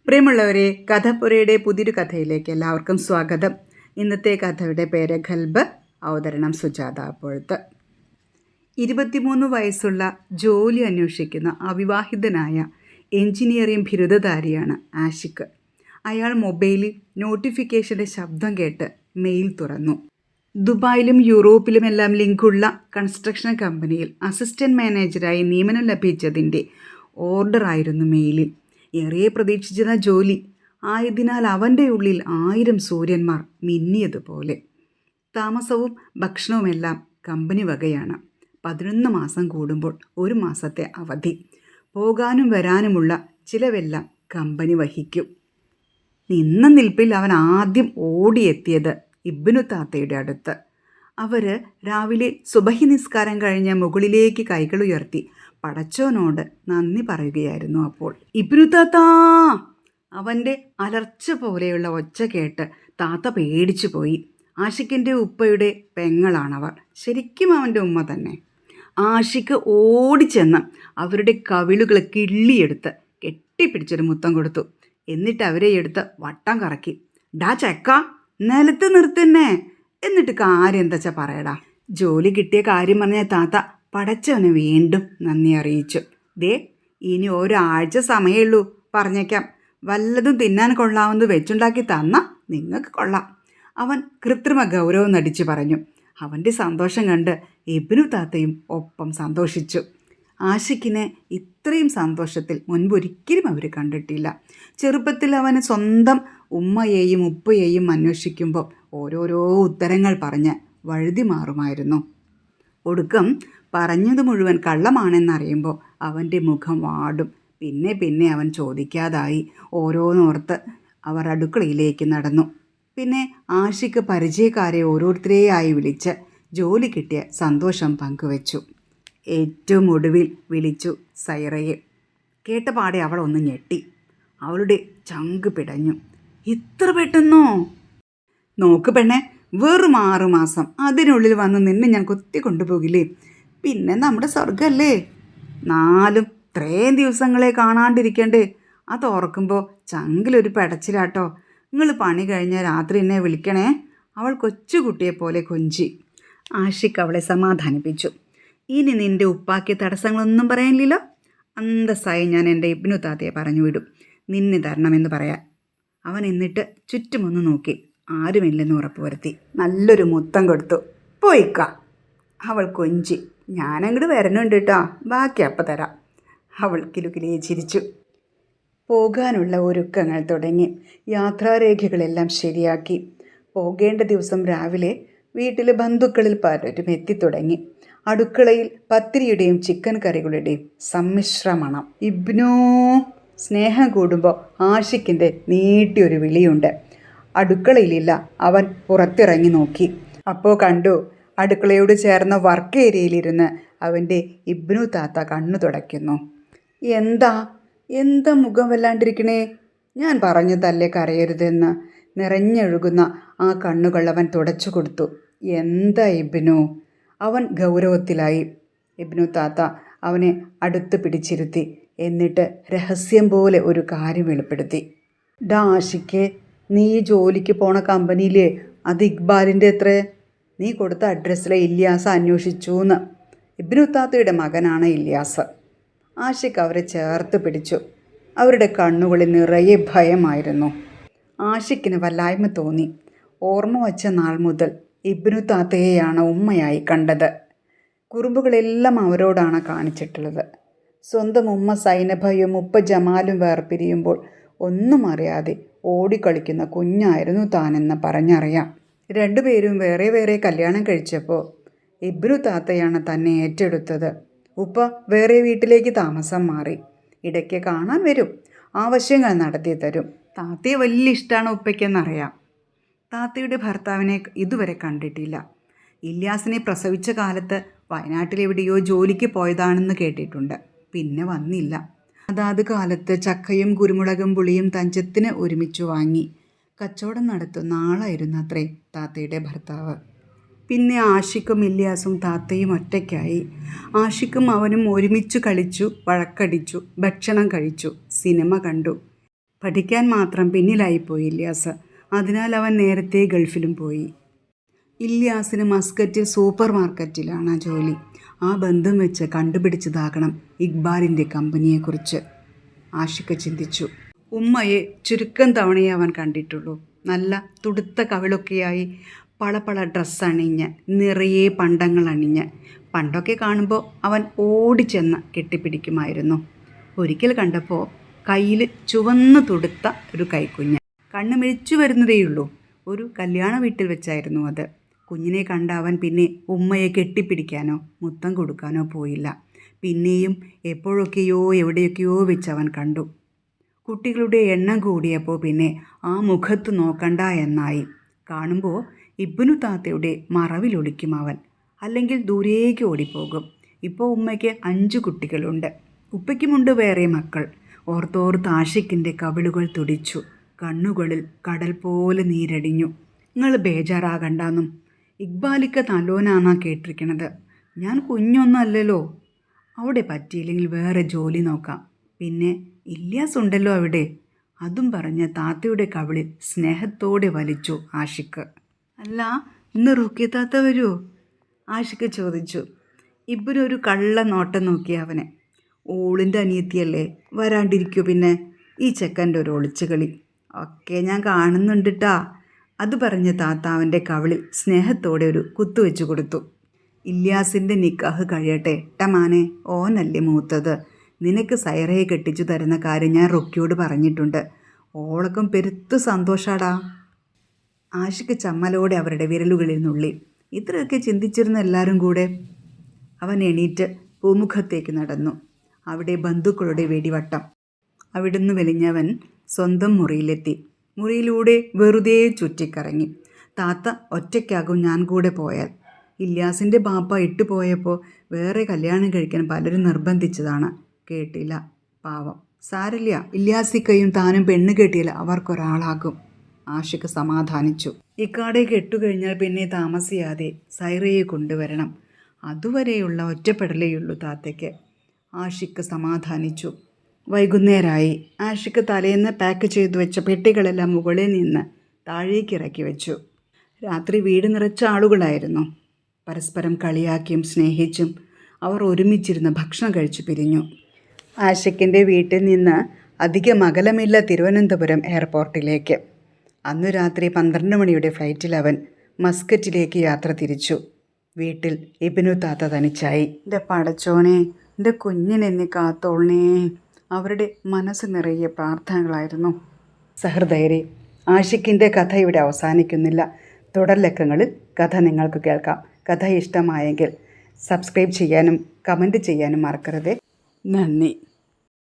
പ്രിയമുള്ളവരെ, കഥപ്പുരയുടെ പുതിയൊരു കഥയിലേക്ക് എല്ലാവർക്കും സ്വാഗതം. ഇന്നത്തെ കഥയുടെ പേര് ഖൽബ്. അവതരണം സുജാത അപ്പോഴത്ത്. 23 വയസ്സുള്ള ജോലി അന്വേഷിക്കുന്ന അവിവാഹിതനായ എഞ്ചിനീയറിംഗ് ബിരുദധാരിയാണ് ആഷിഖ്. അയാൾ മൊബൈലിൽ നോട്ടിഫിക്കേഷൻ്റെ ശബ്ദം കേട്ട് മെയിൽ തുറന്നു. ദുബായിലും യൂറോപ്പിലുമെല്ലാം ലിങ്കുള്ള കൺസ്ട്രക്ഷൻ കമ്പനിയിൽ അസിസ്റ്റൻറ്റ് മാനേജരായി നിയമനം ലഭിച്ചതിൻ്റെ ഓർഡറായിരുന്നു മെയിലിൽ. ഏറെ പ്രതീക്ഷിച്ചിരുന്ന ജോലി ആയതിനാൽ അവൻ്റെ ഉള്ളിൽ 1000 സൂര്യന്മാർ മിന്നിയതുപോലെ. താമസവും ഭക്ഷണവുമെല്ലാം കമ്പനി വകയാണ്. 11 മാസം കൂടുമ്പോൾ 1 മാസത്തെ അവധി. പോകാനും വരാനുമുള്ള ചിലവെല്ലാം കമ്പനി വഹിക്കും. നിന്ന നിൽപ്പിൽ അവൻ ആദ്യം ഓടിയെത്തിയത് ഇബ്നു താത്തയുടെ അടുത്ത്. അവർ രാവിലെ സുബഹി നിസ്കാരം കഴിഞ്ഞ് മുകളിലേക്ക് കൈകളുയർത്തി പടച്ചോനോട് നന്ദി പറയുകയായിരുന്നു. അപ്പോൾ ഇബ്നു താത്താ, അവൻ്റെ അലർച്ച പോലെയുള്ള ഒച്ച കേട്ട് താത്ത പേടിച്ചു പോയി. ആഷിഖിൻ്റെ ഉപ്പയുടെ പെങ്ങളാണവർ. ശരിക്കും അവൻ്റെ ഉമ്മ തന്നെ. ആഷിഖ് ഓടിച്ചെന്ന് അവരുടെ കവിളുകൾ കിള്ളിയെടുത്ത് കെട്ടിപ്പിടിച്ചൊരു മുത്തം കൊടുത്തു. എന്നിട്ട് അവരെ എടുത്ത് വട്ടം കറക്കി. ഡാ ചെക്ക, നിലത്ത് നിർത്തുന്നേ, എന്നിട്ട് കാര്യം എന്താ വെച്ചാൽ പറയടാ. ജോലി കിട്ടിയ കാര്യം പറഞ്ഞ താത്ത പടച്ചവനെ വീണ്ടും നന്ദി അറിയിച്ചു. ദേ, ഇനി ഒരാഴ്ച സമയമുള്ളൂ, പറഞ്ഞേക്കാം. വല്ലതും തിന്നാൻ കൊള്ളാമെന്ന് വെച്ചുണ്ടാക്കി തന്നാൽ നിങ്ങൾക്ക് കൊള്ളാം. അവൻ കൃത്രിമ ഗൗരവം നടിച്ചു പറഞ്ഞു. അവൻ്റെ സന്തോഷം കണ്ട് ഇബ്നു താത്തയും ഒപ്പം സന്തോഷിച്ചു. ആഷിഖിനെ ഇത്രയും സന്തോഷത്തിൽ മുൻപൊരിക്കലും അവർ കണ്ടിട്ടില്ല. ചെറുപ്പത്തിൽ അവന് സ്വന്തം ഉമ്മയെയും ഉപ്പയെയും അന്വേഷിക്കുമ്പോൾ ഓരോരോ ഉത്തരങ്ങൾ പറഞ്ഞ് വഴുതി മാറുമായിരുന്നു. ഒടുക്കം പറഞ്ഞത് മുഴുവൻ കള്ളമാണെന്നറിയുമ്പോൾ അവൻ്റെ മുഖം വാടും. പിന്നെ അവൻ ചോദിക്കാതായി. ഓരോന്നോർത്ത് അവർ അടുക്കളയിലേക്ക് നടന്നു. പിന്നെ ആഷിഖ് പരിചയക്കാരെ ഓരോരുത്തരെയായി വിളിച്ച് ജോലി കിട്ടിയ സന്തോഷം പങ്കുവച്ചു. ഏറ്റവും ഒടുവിൽ വിളിച്ചു സൈറയെ. കേട്ട പാടെ അവൾ ഒന്ന് ഞെട്ടി. അവളുടെ ചങ്ക് പിടഞ്ഞു. ഇത്ര പെട്ടെന്നോ? നോക്ക് പെണ്ണെ, വെറും 6 മാസം, അതിനുള്ളിൽ വന്ന് നിന്നെ ഞാൻ കൊത്തി കൊണ്ടുപോകില്ലേ? പിന്നെ നമ്മുടെ സ്വർഗമല്ലേ. 4 ഇത്രയും ദിവസങ്ങളെ കാണാണ്ടിരിക്കണ്ടേ? അത് ഓർക്കുമ്പോൾ ചങ്കിലൊരു പെടച്ചിലാട്ടോ. നിങ്ങൾ പണി കഴിഞ്ഞ രാത്രി എന്നെ വിളിക്കണേ, അവൾ കൊച്ചുകുട്ടിയെപ്പോലെ കൊഞ്ചി. ആഷിഖ് അവളെ സമാധാനിപ്പിച്ചു. ഇനി നിൻ്റെ ഉപ്പാക്കിയ തടസ്സങ്ങളൊന്നും പറയാനില്ലല്ലോ. അന്തസ്സായി ഞാൻ എൻ്റെ ഇബ്നു താത്തയെ പറഞ്ഞു വിടും, നിന്നെ തരണമെന്ന് പറയാൻ. അവൻ എന്നിട്ട് ചുറ്റുമൊന്ന് നോക്കി. ആരുമില്ലെന്ന് ഉറപ്പുവരുത്തി. നല്ലൊരു മുത്തം കൊടുത്തു. പോയിക്ക, അവൾ കൊഞ്ചി. ഞാനങ്ങോട്ട് വരണുണ്ട് കേട്ടോ, ബാക്കി അപ്പം തരാം. അവൾ കിലുകിലേ ചിരിച്ചു. പോകാനുള്ള ഒരുക്കങ്ങൾ തുടങ്ങി. യാത്രാരേഖകളെല്ലാം ശരിയാക്കി. പോകേണ്ട ദിവസം രാവിലെ വീട്ടിലെ ബന്ധുക്കളിൽ പലരും എത്തിത്തുടങ്ങി. അടുക്കളയിൽ പത്തിരിയുടെയും ചിക്കൻ കറികളുടെയും സമ്മിശ്ര മണം. ഇബ്നൂ. സ്നേഹം കൂടുമ്പോൾ ആഷിഖിൻ്റെ നീട്ടിയൊരു വിളിയുണ്ട്. അടുക്കളയിലില്ല. അവൻ പുറത്തിറങ്ങി നോക്കി. അപ്പോൾ കണ്ടു, അടുക്കളയോട് ചേർന്ന വർക്ക് ഏരിയയിലിരുന്ന് അവൻ്റെ ഇബ്നു താത്ത കണ്ണു തുടയ്ക്കുന്നു. എന്താ മുഖം വല്ലാണ്ടിരിക്കണേ? ഞാൻ പറഞ്ഞതല്ലേ കരയരുതെന്ന്. നിറഞ്ഞൊഴുകുന്ന ആ കണ്ണുകൾ അവൻ തുടച്ചു കൊടുത്തു. എന്താ ഇബ്നു? അവൻ ഗൗരവത്തിലായി. ഇബ്നു താത്ത അവനെ അടുത്ത് പിടിച്ചിരുത്തി. എന്നിട്ട് രഹസ്യം പോലെ ഒരു കാര്യം വെളിപ്പെടുത്തി. ഡാ ആഷിഖേ, നീ ജോലിക്ക് പോണ കമ്പനിയിലെ അത് ഇക്ബാലിൻ്റെ എത്രേ? നീ കൊടുത്ത അഡ്രസ്സിലെ ഇല്യാസ് അന്വേഷിച്ചൂന്ന്. ഇബ്നു താത്തയുടെ മകനാണ് ഇല്യാസ്. ആഷിഖ് അവരെ ചേർത്ത് പിടിച്ചു. അവരുടെ കണ്ണുകളിൽ നിറയെ ഭയമായിരുന്നു. ആഷിഖിന് വല്ലായ്മ തോന്നി. ഓർമ്മ വച്ച നാൾ മുതൽ ഇബ്നു താത്തയെയാണ് ഉമ്മയായി കണ്ടത്. കുറുമ്പുകളെല്ലാം അവരോടാണ് കാണിച്ചിട്ടുള്ളത്. സ്വന്തം ഉമ്മ സൈനഭയും ഉപ്പ ജമാലും വേർപിരിയുമ്പോൾ ഒന്നും അറിയാതെ ഓടിക്കളിക്കുന്ന കുഞ്ഞായിരുന്നു താനെന്ന് പറഞ്ഞറിയാം. 2 പേരും വേറെ വേറെ കല്യാണം കഴിച്ചപ്പോൾ ഇബ്നു താത്തയാണ് തന്നെ ഏറ്റെടുത്തത്. ഉപ്പ വേറെ വീട്ടിലേക്ക് താമസം മാറി. ഇടയ്ക്ക് കാണാൻ വരും, ആവശ്യങ്ങൾ നടത്തി തരും. താത്തയെ വലിയ ഇഷ്ടമാണ് ഉപ്പയ്ക്കെന്നറിയാം. താത്തയുടെ ഭർത്താവിനെ ഇതുവരെ കണ്ടിട്ടില്ല. ഇല്യാസിനെ പ്രസവിച്ച കാലത്ത് വയനാട്ടിലെവിടെയോ ജോലിക്ക് പോയതാണെന്ന് കേട്ടിട്ടുണ്ട്. പിന്നെ വന്നില്ല. അതാത് കാലത്ത് ചക്കയും കുരുമുളകും പുളിയും തഞ്ചത്തിന് ഒരുമിച്ച് വാങ്ങി കച്ചവടം നടത്തുന്ന ആളായിരുന്നു അത്രേ താത്തയുടെ ഭർത്താവ്. പിന്നെ ആഷിഖും ഇല്യാസും താത്തയും ഒറ്റയ്ക്കായി. ആഷിഖും അവനും ഒരുമിച്ച് കളിച്ചു, വഴക്കടിച്ചു, ഭക്ഷണം കഴിച്ചു, സിനിമ കണ്ടു. പഠിക്കാൻ മാത്രം പിന്നിലായിപ്പോയി ഇല്യാസ്. അതിനാൽ അവൻ നേരത്തെ ഗൾഫിലും പോയി. ഇല്യാസിന് മസ്കറ്റിൽ സൂപ്പർ മാർക്കറ്റിലാണ് ജോലി. ആ ബന്ധം വെച്ച് കണ്ടുപിടിച്ചതാകണം ഇക്ബാലിൻ്റെ കമ്പനിയെക്കുറിച്ച് ആഷിഖ് ചിന്തിച്ചു. ഉമ്മയെ ചുരുക്കം തവണയേ അവൻ കണ്ടിട്ടുള്ളൂ. നല്ല തുടുത്ത കവിളൊക്കെയായി പളപള ഡ്രസ്സ് അണിഞ്ഞ് നിറയെ പണ്ടങ്ങൾ അണിഞ്ഞ്. പണ്ടൊക്കെ കാണുമ്പോൾ അവൻ ഓടിച്ചെന്ന് കെട്ടിപ്പിടിക്കുമായിരുന്നു. ഒരിക്കൽ കണ്ടപ്പോൾ കയ്യിൽ ചുവന്ന് തുടുത്ത ഒരു കൈക്കുഞ്ഞ്. കണ്ണ് മിഴിച്ചു വരുന്നതേയുള്ളൂ. ഒരു കല്യാണ വീട്ടിൽ വെച്ചായിരുന്നു അത്. കുഞ്ഞിനെ കണ്ട അവൻ പിന്നെ ഉമ്മയെ കെട്ടിപ്പിടിക്കാനോ മുത്തം കൊടുക്കാനോ പോയില്ല. പിന്നെയും എപ്പോഴൊക്കെയോ എവിടെയൊക്കെയോ വെച്ച് അവൻ കണ്ടു. കുട്ടികളുടെ എണ്ണം കൂടിയപ്പോൾ പിന്നെ ആ മുഖത്ത് നോക്കണ്ട എന്നായി. കാണുമ്പോൾ ഇബ്നു താത്തയുടെ മറവിലൊളിക്കും അവൻ, അല്ലെങ്കിൽ ദൂരേക്ക് ഓടിപ്പോകും. ഇപ്പോൾ ഉമ്മയ്ക്ക് 5 കുട്ടികളുണ്ട്. ഉപ്പയ്ക്കുമുണ്ട് വേറെ മക്കൾ. ഓർത്തോർത്ത് ആഷിഖിൻ്റെ കവിളുകൾ തുടിച്ചു. കണ്ണുകളിൽ കടൽ പോലെ നീരടിഞ്ഞു. നിങ്ങൾ ബേജാറാകണ്ടെന്നും, ഇക്ബാലിക്ക നല്ലോനാന്നാ കേട്ടിരിക്കണത്. ഞാൻ കുഞ്ഞൊന്നും അല്ലല്ലോ. അവിടെ പറ്റിയില്ലെങ്കിൽ വേറെ ജോലി നോക്കാം. പിന്നെ ഇല്യാസ് ഉണ്ടല്ലോ അവിടെ. അതും പറഞ്ഞ് താത്തയുടെ കവിളിൽ സ്നേഹത്തോടെ വലിച്ചു ആഷിഖ്. അല്ല, ഇന്ന് റുക്കിയ താത്ത വരുമോ? ആഷിഖ് ചോദിച്ചു. ഇബ്നു ഒരു കള്ള നോട്ടം നോക്കി അവനെ. ഓളിൻ്റെ അനിയത്തിയല്ലേ, വരാണ്ടിരിക്കോ പിന്നെ? ഈ ചെക്കൻ്റെ ഒരു ഒളിച്ചുകളി ഒക്കെ ഞാൻ കാണുന്നുണ്ട് ട്ടാ. അത് പറഞ്ഞ് താത്ത അവൻ്റെ കവിളിൽ സ്നേഹത്തോടെ ഒരു കുത്തുവെച്ചു കൊടുത്തു. ഇല്യാസിൻ്റെ നിക്കാഹ് കഴിയട്ടെ ടമാനെ, ഓനല്ലേ മൂത്തത്. നിനക്ക് സൈറയെ കെട്ടിച്ചു തരുന്ന കാര്യം ഞാൻ റുക്കിയോട് പറഞ്ഞിട്ടുണ്ട്. ഓളക്കം പെരുത്തു സന്തോഷാടാ. ആഷിഖ് ചമ്മലോടെ അവരുടെ വിരലുകളിൽ നുള്ളി. ഇത്രയൊക്കെ ചിന്തിച്ചിരുന്ന എല്ലാവരും കൂടെ. അവൻ എണീറ്റ് പൂമുഖത്തേക്ക് നടന്നു. അവിടെ ബന്ധുക്കളുടെ വെടിവട്ടം. അവിടുന്ന് വലിഞ്ഞവൻ സ്വന്തം മുറിയിലെത്തി. മുറിയിലൂടെ വെറുതെ ചുറ്റിക്കറങ്ങി. താത്ത ഒറ്റയ്ക്കാകും ഞാൻ കൂടെ പോയാൽ. ഇല്യാസിൻ്റെ ബാപ്പ ഇട്ടുപോയപ്പോൾ വേറെ കല്യാണം കഴിക്കാൻ പലരും നിർബന്ധിച്ചതാണ്. കേട്ടില്ല. പാവം. സാരില്ല, ഇല്യാസിക്കയും താനും പെണ്ണ് കെട്ടിയാൽ അവർക്കൊരാളാകും. ആഷിഖ് സമാധാനിച്ചു. ഇക്കാടെ കെട്ടുകഴിഞ്ഞാൽ പിന്നെ താമസിയാതെ സൈറയെ കൊണ്ടുവരണം. അതുവരെയുള്ള ഒറ്റപ്പെടലേയുള്ളൂ താത്തയ്ക്ക്. ആഷിഖ് സമാധാനിച്ചു. വൈകുന്നേരമായി. ആഷിഖ് തലേന്ന് പാക്ക് ചെയ്തു വെച്ച പെട്ടികളെല്ലാം മുകളിൽ നിന്ന് താഴേക്ക് ഇറക്കി വെച്ചു. രാത്രി വീട് നിറച്ച ആളുകളായിരുന്നു. പരസ്പരം കളിയാക്കിയും സ്നേഹിച്ചും അവർ ഒരുമിച്ചിരുന്ന് ഭക്ഷണം കഴിച്ചു പിരിഞ്ഞു. ആഷിഖിൻ്റെ വീട്ടിൽ നിന്ന് അധികം അകലമില്ല തിരുവനന്തപുരം എയർപോർട്ടിലേക്ക്. അന്നു രാത്രി 12 മണിയുടെ ഫ്ലൈറ്റിൽ അവൻ മസ്കറ്റിലേക്ക് യാത്ര തിരിച്ചു. വീട്ടിൽ ഇബ്നു താത്ത തനിച്ചായി. എൻ്റെ പടച്ചോനെ, എൻ്റെ കുഞ്ഞിനെന്നെ കാത്തോളണേ. അവരുടെ മനസ്സ് നിറയെ പ്രാർത്ഥനകളായിരുന്നു. സഹൃദയരെ, ആഷിഖിൻ്റെ കഥ ഇവിടെ അവസാനിക്കുന്നില്ല. തുടർ ലക്കങ്ങളിൽ കഥ നിങ്ങൾക്ക് കേൾക്കാം. കഥ ഇഷ്ടമായെങ്കിൽ സബ്സ്ക്രൈബ് ചെയ്യാനും കമൻറ്റ് ചെയ്യാനും മറക്കരുത്. നന്ദി.